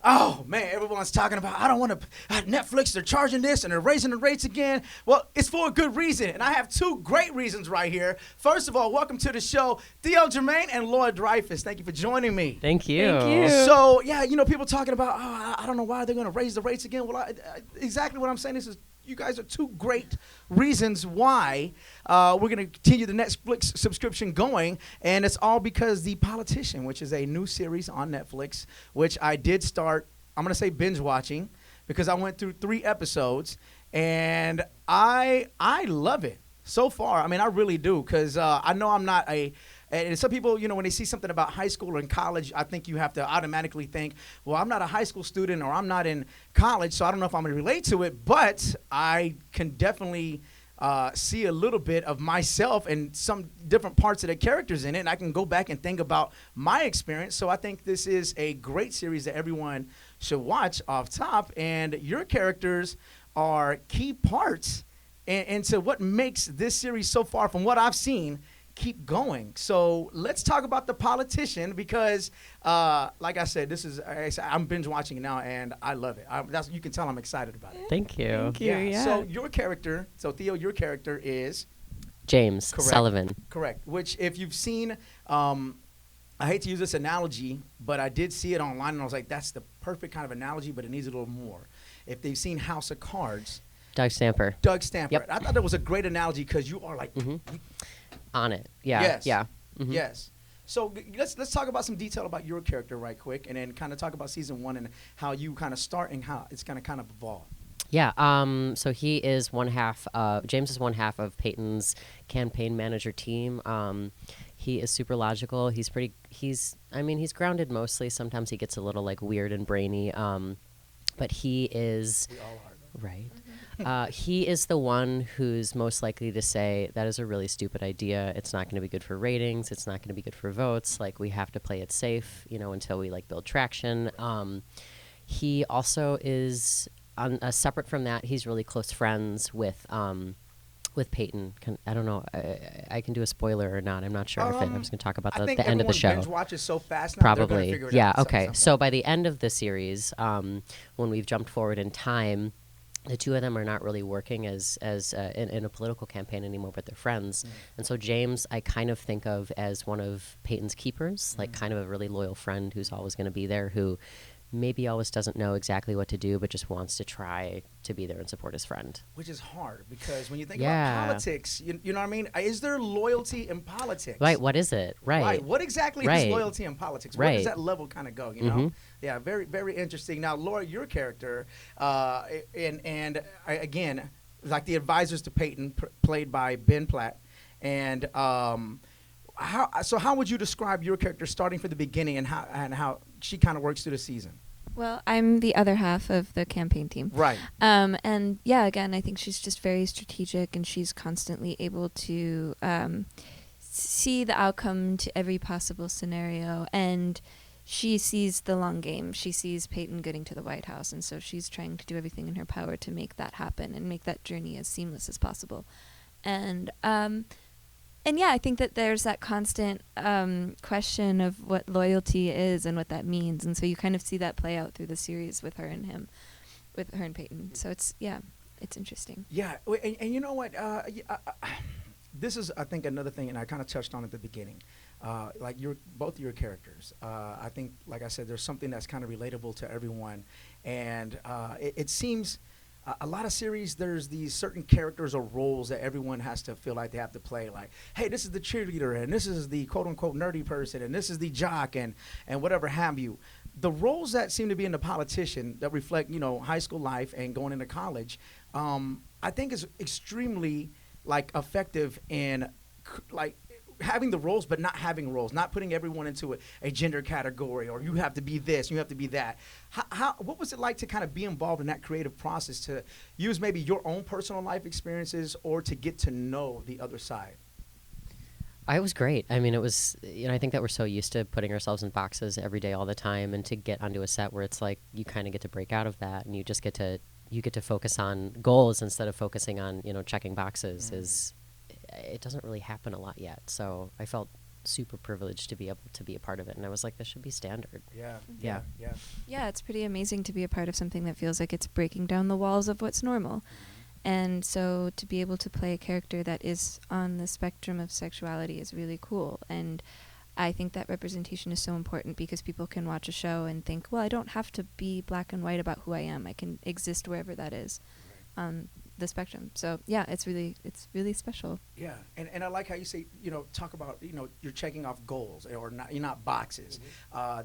Oh, man, everyone's talking about, I don't want to, Netflix, they're charging this and they're raising the rates again. Well, it's for a good reason, and I have two great reasons right here. First of all, welcome to the show, Theo, Germaine, and Dreyfuss. Thank you for joining me. Thank you. Thank you. So, yeah, people talking about, I don't know why they're going to raise the rates again. Well, exactly what I'm saying is you guys are two great reasons why we're going to continue the Netflix subscription going, and it's all because The Politician, which is a new series on Netflix, which I did start, I'm going to say binge watching, because I went through 3 episodes, and I love it so far. I mean, I really do, because I know I'm not and some people, when they see something about high school or in college, I think you have to automatically think, well, I'm not a high school student or I'm not in college, so I don't know if I'm going to relate to it. But I can definitely see a little bit of myself and some different parts of the characters in it, and I can go back and think about my experience. So I think this is a great series that everyone should watch off top, and your characters are key parts into what makes this series so far, from what I've seen, keep going. So let's talk about The Politician, because like I said, I'm binge watching it now and I love it. You can tell I'm excited about it. Thank you. Thank you. Yeah. So Theo, your character is James Sullivan. Correct. Which, if you've seen, I hate to use this analogy, but I did see it online and I was like, that's the perfect kind of analogy, but it needs a little more. If they've seen House of Cards, Doug Stamper. Yep. I thought that was a great analogy, because you are like On it. Yeah. Yes. Yeah. Yes. So let's talk about some detail about your character right quick, and then kind of talk about season 1 and how you kind of start and how it's going to kind of evolve. Yeah. So he is James is one half of Payton's campaign manager team. He is super logical. He's grounded mostly. Sometimes he gets a little weird and brainy. But he is. We all are. Right. He is the one who's most likely to say, that is a really stupid idea. It's not going to be good for ratings. It's not going to be good for votes. We have to play it safe, until we build traction. He also is, separate from that, he's really close friends with Payton. I don't know. I can do a spoiler or not. I'm not sure if I'm just going to talk about the end of the show. Binge watches so fast now. Probably. Figure it Yeah. out Okay. sometime. So by the end of the series, when we've jumped forward in time, the two of them are not really working as in a political campaign anymore, but they're friends. And so James, I kind of think of as one of Payton's keepers, kind of a really loyal friend who's always going to be there, who maybe always doesn't know exactly what to do, but just wants to try to be there and support his friend. Which is hard, because when you think about politics, you know what I mean? Is there loyalty in politics? Right. What is it? Right. What exactly is loyalty in politics? Where does that level kind of go, you know? Yeah, very, very interesting. Now, Laura, your character, and again, like the advisors to Payton, played by Ben Platt, and how would you describe your character starting from the beginning, and how she kind of works through the season? Well, I'm the other half of the campaign team. Right. And yeah, again, I think she's just very strategic, and she's constantly able to see the outcome to every possible scenario. And she sees the long game. She sees Payton getting to the White House, and so she's trying to do everything in her power to make that happen and make that journey as seamless as possible. And yeah, I think that there's that constant question of what loyalty is and what that means. And so you kind of see that play out through the series with her and him, with her and Payton. So it's interesting. Yeah, and you know what? This is, I think, another thing, and I kind of touched on at the beginning. Both of your characters, I think, like I said, there's something that's kind of relatable to everyone. And it seems... a lot of series, there's these certain characters or roles that everyone has to feel like they have to play. Like, hey, this is the cheerleader, and this is the quote-unquote nerdy person, and this is the jock, and whatever have you. The roles that seem to be in The Politician that reflect, high school life and going into college, I think is extremely, effective in, having the roles but not having roles, not putting everyone into a gender category, or you have to be this, you have to be that. What was it like to kind of be involved in that creative process, to use maybe your own personal life experiences or to get to know the other side? It was great. I mean, it was, I think that we're so used to putting ourselves in boxes every day all the time, and to get onto a set where it's like you kind of get to break out of that, and you just get to focus on goals instead of focusing on, checking boxes it doesn't really happen a lot yet. So I felt super privileged to be able to be a part of it. And I was like, this should be standard. Yeah. Yeah. Yeah, it's pretty amazing to be a part of something that feels like it's breaking down the walls of what's normal. And so to be able to play a character that is on the spectrum of sexuality is really cool. And I think that representation is so important because people can watch a show and think, well, I don't have to be black and white about who I am. I can exist wherever that is on the spectrum. So yeah, it's really special. Yeah, and I like how you say, talk about, you're checking off goals or not, you're not boxes.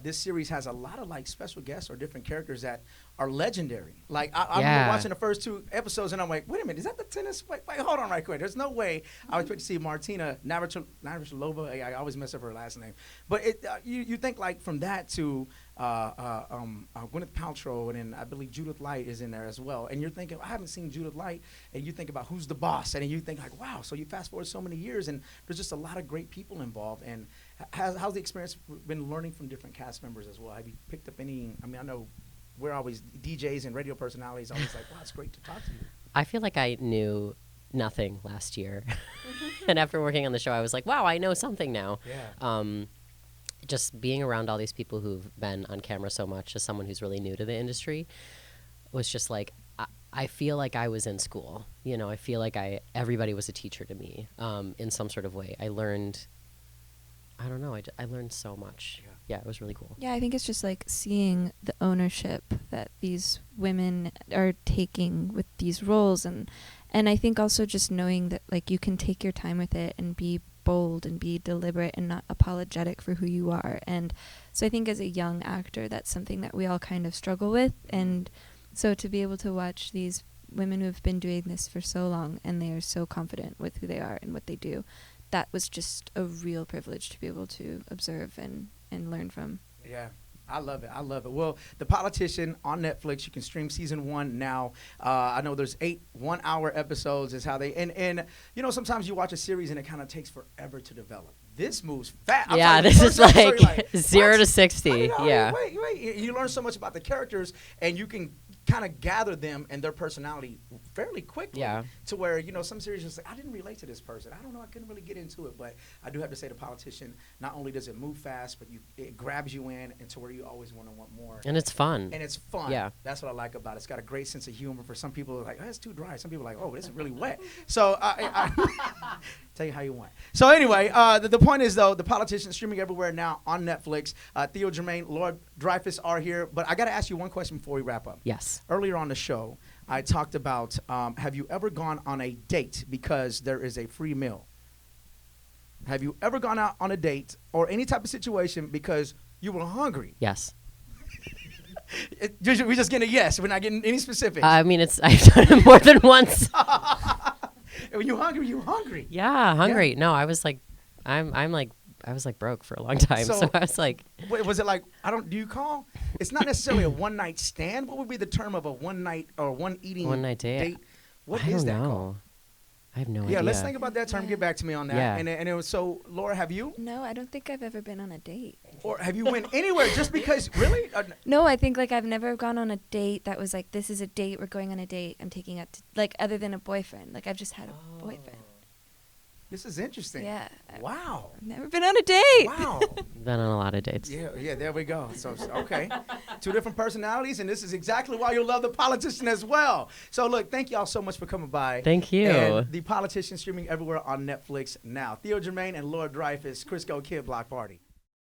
This series has a lot of like special guests or different characters that are legendary. Like I remember watching the first 2 episodes and I'm like, wait a minute, is that the tennis? Wait, hold on right quick. There's no way I would expect to see Martina Navratilova. I always mess up her last name. But you think like from that to Gwyneth Paltrow, and then I believe Judith Light is in there as well. And you're thinking, I haven't seen Judith Light, and you think about who's the boss, and then you think like, wow. So you fast forward so many years, and there's just a lot of great people involved. And how's the experience been learning from different cast members as well? Have you picked up any? I mean, I know we're always DJs and radio personalities. Always like, wow, it's great to talk to you. I feel like I knew nothing last year, and after working on the show, I was like, wow, I know something now. Yeah. Just being around all these people who've been on camera so much as someone who's really new to the industry was just like, I feel like I was in school. I feel like everybody was a teacher to me in some sort of way. I learned, I don't know, I learned so much. Yeah, it was really cool. Yeah, I think it's just like seeing the ownership that these women are taking with these roles. And I think also just knowing that like you can take your time with it and be bold and be deliberate and not apologetic for who you are. And so I think as a young actor, that's something that we all kind of struggle with. And so to be able to watch these women who have been doing this for so long and they are so confident with who they are and what they do, that was just a real privilege to be able to observe and learn from. Yeah. I love it. Well, The Politician on Netflix. You can stream season 1 now. I know there's 8 one-hour episodes is how they and sometimes you watch a series and it kind of takes forever to develop. This moves fast. Yeah, this is like 0 to 60. Yeah. Wait. You learn so much about the characters and you can kind of gather them and their personality fairly quickly. Yeah. To where, some series just like, I didn't relate to this person. I don't know. I couldn't really get into it. But I do have to say The Politician, not only does it move fast, but it grabs you in and to where you always want more. And it's fun. Yeah. That's what I like about it. It's got a great sense of humor. For some people, like, oh, it's too dry. Some people are like, oh, this is really wet. So I tell you how you want. So anyway, the point is, though, The Politician streaming everywhere now on Netflix. Theo, Germaine, Lord Dreyfuss are here. But I got to ask you one question before we wrap up. Yes. Earlier on the show, I talked about have you ever gone on a date because there is a free meal? Have you ever gone out on a date or any type of situation because you were hungry? Yes. We're just getting a yes. We're not getting any specifics. I mean, I've done it more than once. When you're hungry, you're hungry. Yeah, hungry. Yeah. No, I was like, I was like broke for a long time. So I was like, was it like, do you call? It's not necessarily a one night stand. What would be the term of a one night or one night date? What is that called? I have no idea. Yeah, let's think about that term. Yeah. Get back to me on that. Yeah. And it was so, Laura, have you? No, I don't think I've ever been on a date. Or have you went anywhere just because, really? No, I think like I've never gone on a date that was like, this is a date, we're going on a date, I'm taking it to, like other than a boyfriend. Like I've just had a boyfriend. This is interesting. Yeah. Wow. I've never been on a date. Wow. Been on a lot of dates. Yeah, there we go. So, okay. 2 different personalities, and this is exactly why you'll love The Politician as well. So, look, thank y'all so much for coming by. Thank you. And The Politician streaming everywhere on Netflix now. Theo, Germaine, and Lord Dreyfuss, Crisco Kid Block Party.